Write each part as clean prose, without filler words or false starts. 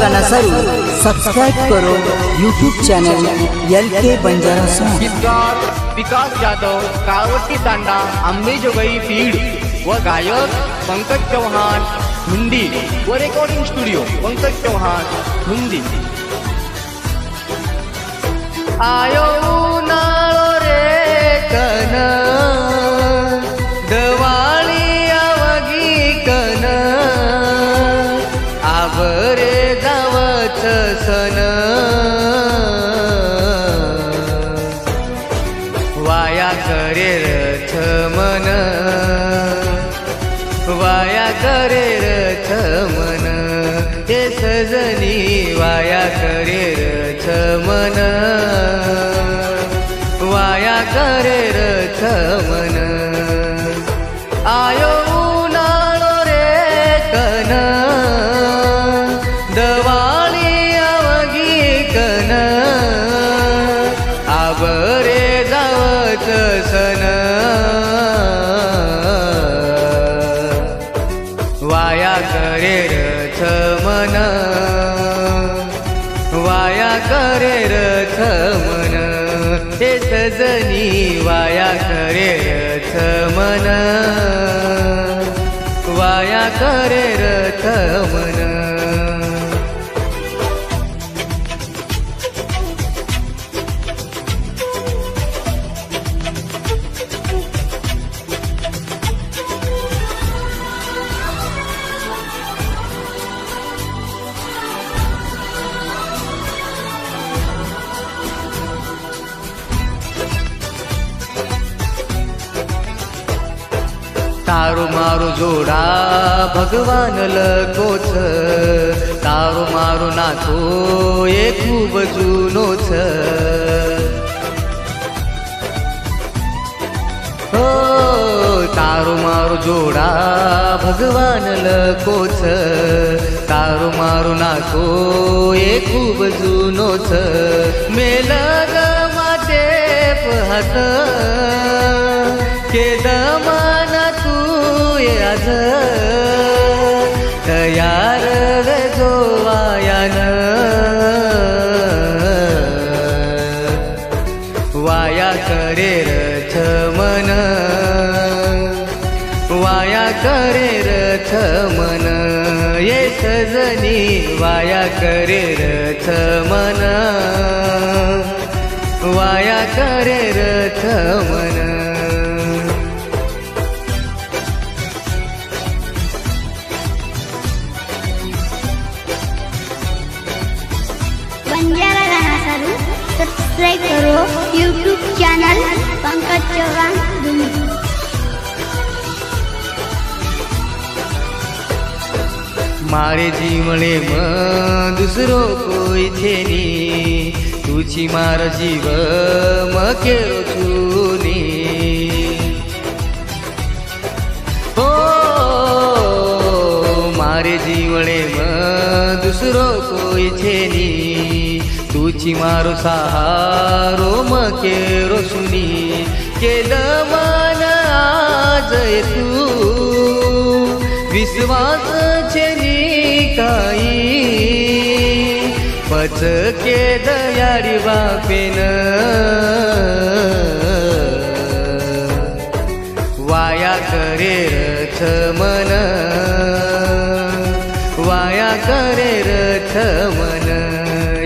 गाना सारू सब्सक्राइब करो YouTube channel LK Banjara song. गीतकार विकास जाधव, कावटी तांडा, अंबेजोगाई फीड व गायक पंकज चौहान हिंदी व रेकॉर्डिंग स्टुडिओ पंकज चौहान हिंदी। आयो उन्हाळो रे कन दवाळी आवगी कन आवरे जावच सन वाया करे रथ मन वाया करे रथ मन हे सजनी वाया करे रथ मन वाया करे रथ मन। आयो उन्हाळो रे कन दवाळी आवगी कन आवरे जावच सन वाया करे रथ मन वाया करे रथ मन हे सजनी वाया करे रथ मन वाया करे रथ मन। तारू मारू जोडा भगवान लकोच तारू मारू नाचो ये खूप जुनोच हो तारू मारू जोडा भगवान लकोच तारू मारू नाचो ये खूप जुनोच मेल माते पहात के दमाना तू आज तयार जोवायान वाया करे रथ मन वाया करे रथ मन ये सजनी वाया करे रथ मन वाया करे रथ मन। बंजारा गाना सारू सब्सक्राइब करो यूट्यूब चैनल पंकज चौहान हिंदी। मारे जीवने म दुसरो कोई छेनी तुझी मार जीव म केरो छुनी हो मारे जीवने म दुसरो कोई छेनी तुझी मारो सहारो म केरो सुनी केलं मन आज तू विश्वास छेनी काई पच के दयारी बापेन वाया करे रथ मन वाया करे रथ मन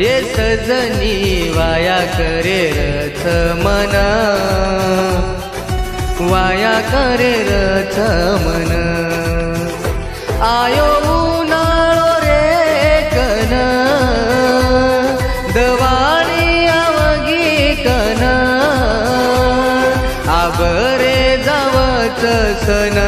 ये सजनी वाया करे रथ मन वाया करे रथ मन। आयो उन्हाळो रे कन दवाळी आवगी कन आवरे जावच सन